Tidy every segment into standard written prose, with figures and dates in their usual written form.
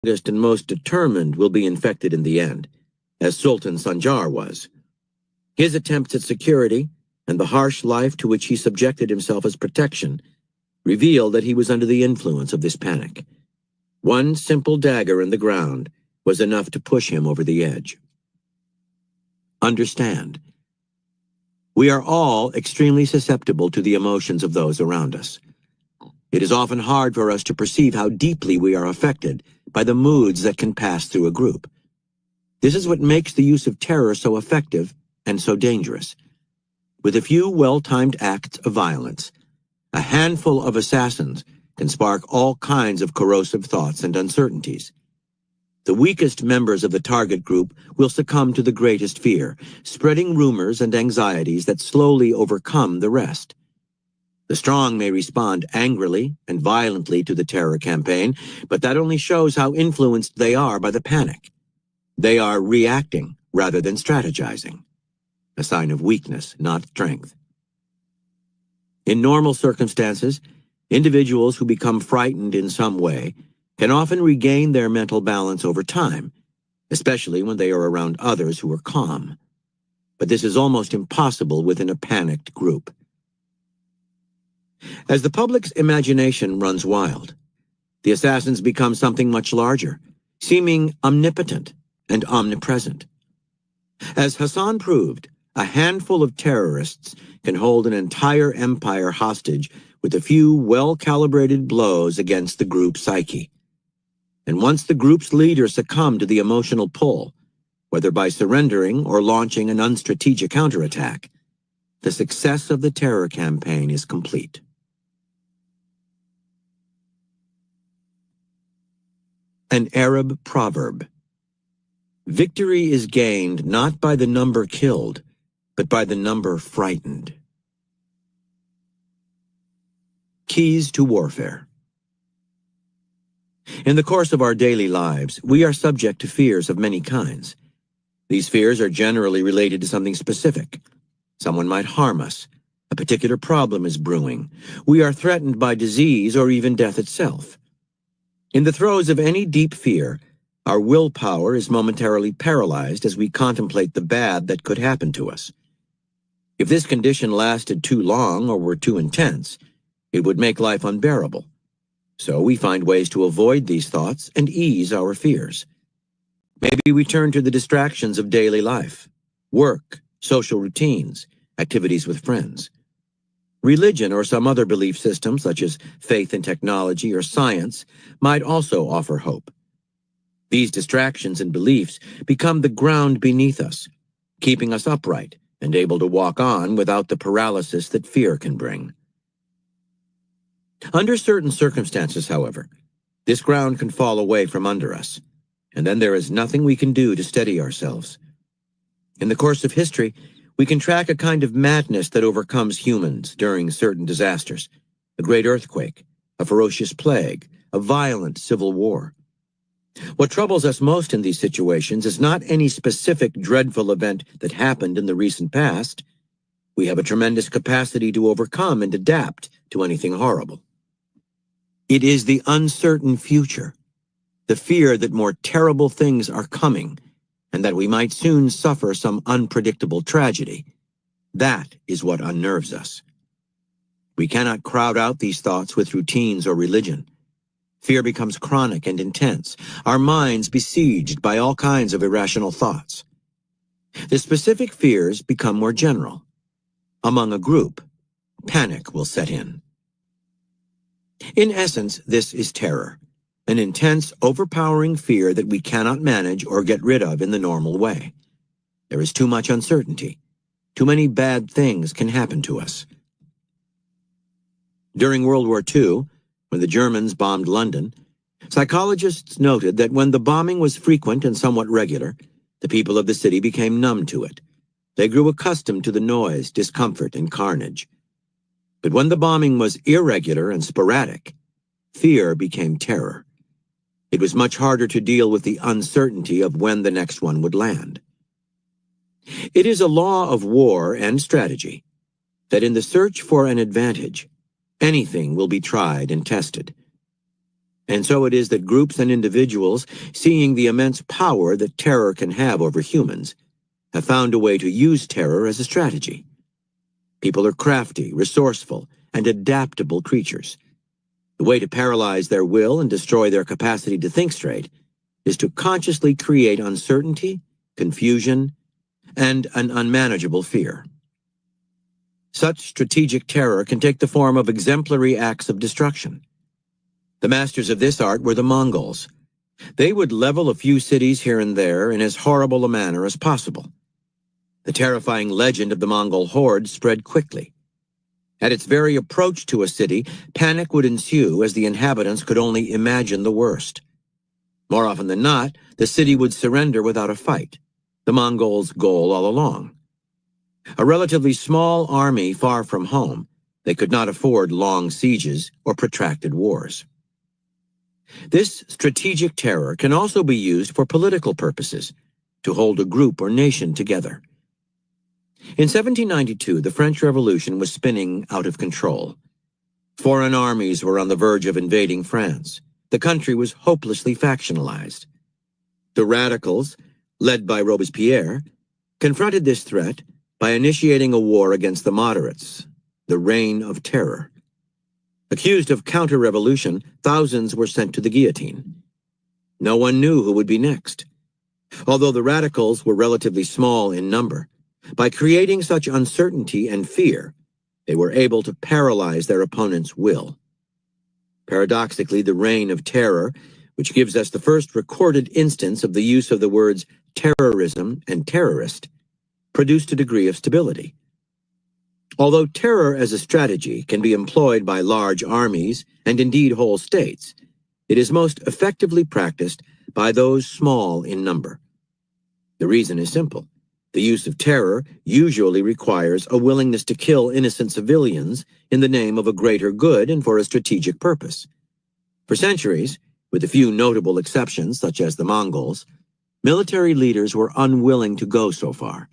and most determined will be infected in the end, as Sultan Sanjar was. His attempts at security and the harsh life to which he subjected himself as protection reveal that he was under the influence of this panic. One simple dagger in the ground was enough to push him over the edge. Understand. We are all extremely susceptible to the emotions of those around us. It is often hard for us to perceive how deeply we are affected by the moods that can pass through a group. This is what makes the use of terror so effective and so dangerous. With a few well-timed acts of violence, a handful of assassins can spark all kinds of corrosive thoughts and uncertainties. The weakest members of the target group will succumb to the greatest fear, spreading rumors and anxieties that slowly overcome the rest. The strong may respond angrily and violently to the terror campaign, but that only shows how influenced they are by the panic. They are reacting rather than strategizing, a sign of weakness, not strength. In normal circumstances, individuals who become frightened in some way can often regain their mental balance over time, especially when they are around others who are calm. But this is almost impossible within a panicked group. As the public's imagination runs wild, the assassins become something much larger, seeming omnipotent and omnipresent. As Hassan proved, a handful of terrorists can hold an entire empire hostage with a few well-calibrated blows against the group's psyche. And once the group's leaders succumb to the emotional pull, whether by surrendering or launching an unstrategic counterattack, the success of the terror campaign is complete. An Arab proverb. Victory is gained not by the number killed, but by the number frightened. Keys to warfare. In the course of our daily lives, we are subject to fears of many kinds. These fears are generally related to something specific. Someone might harm us. A particular problem is brewing. We are threatened by disease or even death itself. In the throes of any deep fear, our willpower is momentarily paralyzed as we contemplate the bad that could happen to us. If this condition lasted too long or were too intense, it would make life unbearable. So we find ways to avoid these thoughts and ease our fears. Maybe we turn to the distractions of daily life, work, social routines, activities with friends. Religion or some other belief system, such as faith in technology or science, might also offer hope. These distractions and beliefs become the ground beneath us, keeping us upright and able to walk on without the paralysis that fear can bring. Under certain circumstances, however, this ground can fall away from under us, and then there is nothing we can do to steady ourselves. In the course of history, we can track a kind of madness that overcomes humans during certain disasters: a great earthquake, a ferocious plague, a violent civil war. What troubles us most in these situations is not any specific dreadful event that happened in the recent past. We have a tremendous capacity to overcome and adapt to anything horrible. It is the uncertain future, the fear that more terrible things are coming, and that we might soon suffer some unpredictable tragedy. That is what unnerves us. We cannot crowd out these thoughts with routines or religion. Fear becomes chronic and intense, our minds besieged by all kinds of irrational thoughts. The specific fears become more general. Among a group, panic will set in. In essence, this is terror, an intense, overpowering fear that we cannot manage or get rid of in the normal way. There is too much uncertainty. Too many bad things can happen to us. During World War II, when the Germans bombed London, psychologists noted that when the bombing was frequent and somewhat regular, the people of the city became numb to it. They grew accustomed to the noise, discomfort, and carnage. But when the bombing was irregular and sporadic, fear became terror. It was much harder to deal with the uncertainty of when the next one would land. It is a law of war and strategy that in the search for an advantage, anything will be tried and tested. And so it is that groups and individuals, seeing the immense power that terror can have over humans, have found a way to use terror as a strategy. People are crafty, resourceful, and adaptable creatures. The way to paralyze their will and destroy their capacity to think straight is to consciously create uncertainty, confusion, and an unmanageable fear. Such strategic terror can take the form of exemplary acts of destruction. The masters of this art were the Mongols. They would level a few cities here and there in as horrible a manner as possible. The terrifying legend of the Mongol horde spread quickly. At its very approach to a city, panic would ensue as the inhabitants could only imagine the worst. More often than not, the city would surrender without a fight, the Mongols' goal all along. A relatively small army far from home, they could not afford long sieges or protracted wars. This strategic terror can also be used for political purposes, to hold a group or nation together. In 1792, the French Revolution was spinning out of control. Foreign armies were on the verge of invading France. The country was hopelessly factionalized. The radicals, led by Robespierre, confronted this threat by initiating a war against the moderates, the Reign of Terror. Accused of counter-revolution, thousands were sent to the guillotine. No one knew who would be next. Although the radicals were relatively small in number, by creating such uncertainty and fear, they were able to paralyze their opponent's will. Paradoxically, the Reign of Terror, which gives us the first recorded instance of the use of the words terrorism and terrorist, produced a degree of stability. Although terror as a strategy can be employed by large armies and indeed whole states, it is most effectively practiced by those small in number. The reason is simple. The use of terror usually requires a willingness to kill innocent civilians in the name of a greater good and for a strategic purpose. For centuries, with a few notable exceptions such as the Mongols, military leaders were unwilling to go so far.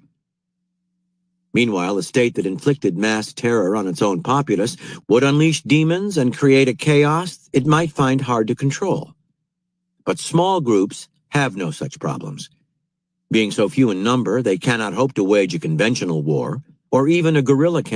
Meanwhile, a state that inflicted mass terror on its own populace would unleash demons and create a chaos it might find hard to control. But small groups have no such problems. Being so few in number, they cannot hope to wage a conventional war or even a guerrilla campaign.